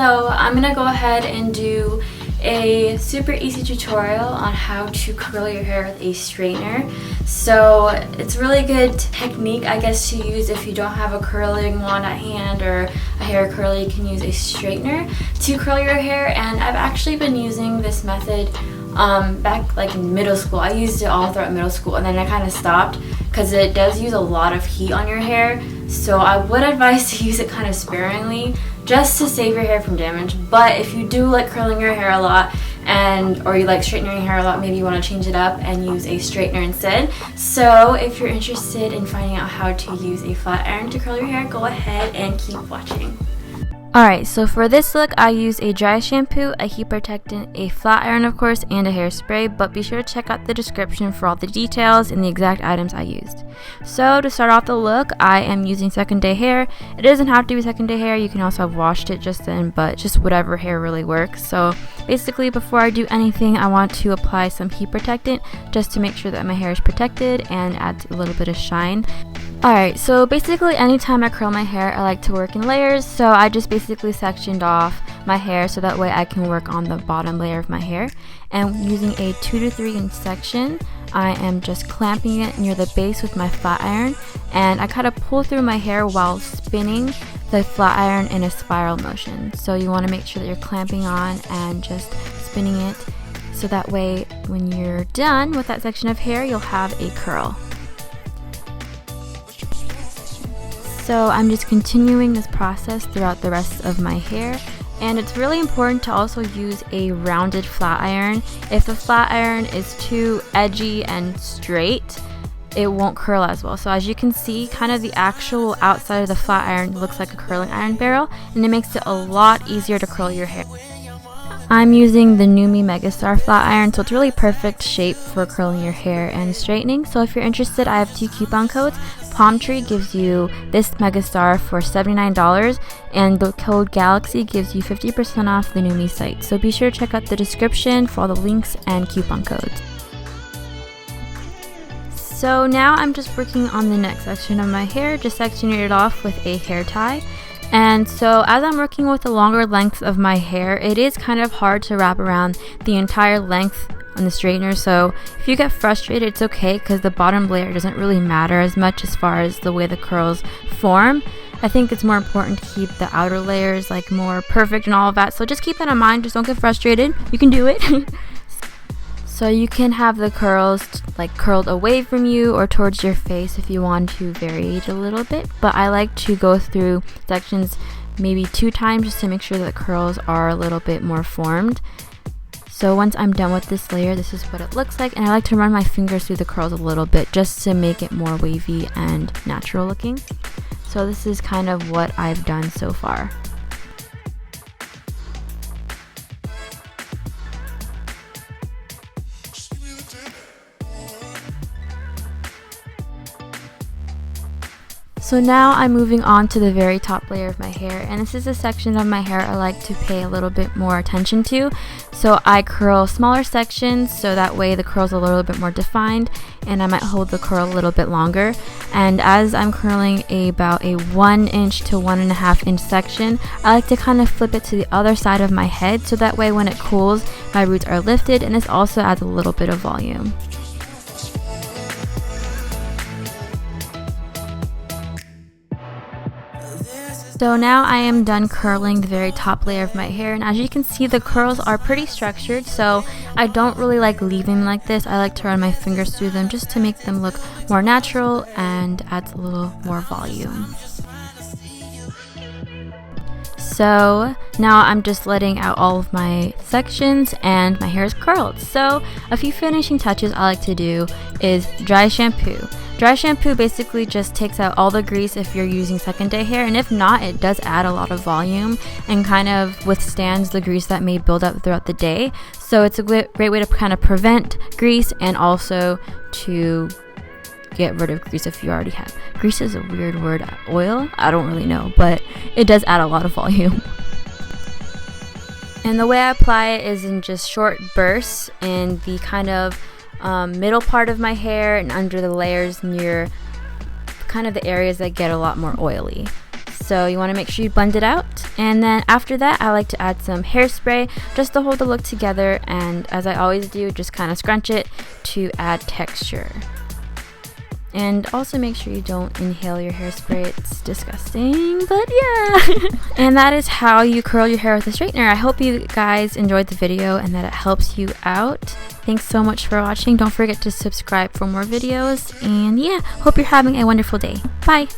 So I'm gonna go ahead and do a super easy tutorial on how to curl your hair with a straightener. So it's really good technique, I guess, to use if you don't have a curling wand at hand or a hair curler. You can use a straightener to curl your hair, and I've actually been using this method back like in middle school. I used it all throughout middle school, and then I kind of stopped because it does use a lot of heat on your hair. So I would advise to use it kind of sparingly, just to save your hair from damage. But if you do like curling your hair a lot, or you like straightening your hair a lot, maybe you want to change it up and use a straightener instead. So if you're interested in finding out how to use a flat iron to curl your hair, go ahead and keep watching. Alright, so for this look, I use a dry shampoo, a heat protectant, a flat iron of course, and a hairspray, but be sure to check out the description for all the details and the exact items I used. So to start off the look, I am using second day hair. It doesn't have to be second day hair, you can also have washed it just then, but just whatever hair really works. So basically, before I do anything, I want to apply some heat protectant just to make sure that my hair is protected and adds a little bit of shine. Alright, so basically anytime I curl my hair, I like to work in layers, so I just basically sectioned off my hair so that way I can work on the bottom layer of my hair. And using a 2 to 3 inch section, I am just clamping it near the base with my flat iron, and I kind of pull through my hair while spinning the flat iron in a spiral motion. So you want to make sure that you're clamping on and just spinning it, so that way when you're done with that section of hair, you'll have a curl. So I'm just continuing this process throughout the rest of my hair, and it's really important to also use a rounded flat iron. If the flat iron is too edgy and straight, it won't curl as well. So as you can see, kind of the actual outside of the flat iron looks like a curling iron barrel, and it makes it a lot easier to curl your hair. I'm using the Nume Megastar flat iron, so it's really perfect shape for curling your hair and straightening. So if you're interested, I have 2 coupon codes. Palm Tree gives you this Megastar for $79, and the code Galaxy gives you 50% off the Nume site. So be sure to check out the description for all the links and coupon codes. So now I'm just working on the next section of my hair, just sectioning it off with a hair tie. And so as I'm working with the longer lengths of my hair, it is kind of hard to wrap around the entire length on the straightener. So if you get frustrated, it's okay, because the bottom layer doesn't really matter as much as far as the way the curls form. I think it's more important to keep the outer layers like more perfect and all of that. So just keep that in mind, just don't get frustrated. You can do it. So you can have the curls like curled away from you or towards your face if you want to vary it a little bit. But I like to go through sections maybe 2 times just to make sure that the curls are a little bit more formed. So once I'm done with this layer, this is what it looks like, and I like to run my fingers through the curls a little bit just to make it more wavy and natural looking. So this is kind of what I've done so far. So now I'm moving on to the very top layer of my hair, and this is a section of my hair I like to pay a little bit more attention to. So I curl smaller sections so that way the curl's a little bit more defined, and I might hold the curl a little bit longer. And as I'm curling about a 1 inch to 1.5 inch section, I like to kind of flip it to the other side of my head so that way when it cools, my roots are lifted, and this also adds a little bit of volume. So now I am done curling the very top layer of my hair, and as you can see, the curls are pretty structured, so I don't really like leaving them like this. I like to run my fingers through them just to make them look more natural and adds a little more volume. So now I'm just letting out all of my sections and my hair is curled. So a few finishing touches I like to do is dry shampoo. Dry shampoo basically just takes out all the grease if you're using second day hair, and if not, it does add a lot of volume and kind of withstands the grease that may build up throughout the day. So it's a great way to kind of prevent grease and also to get rid of grease if you already have. Grease is a weird word. Oil? I don't really know, but it does add a lot of volume. And the way I apply it is in just short bursts in the kind of middle part of my hair and under the layers near kind of the areas that get a lot more oily. So you want to make sure you blend it out. And then after that, I like to add some hairspray just to hold the look together. And as I always do, just kind of scrunch it to add texture. And also make sure you don't inhale your hairspray, it's disgusting, but yeah. And that is how you curl your hair with a straightener. I hope you guys enjoyed the video and that it helps you out. Thanks so much for watching. Don't forget to subscribe for more videos. And yeah, hope you're having a wonderful day. Bye!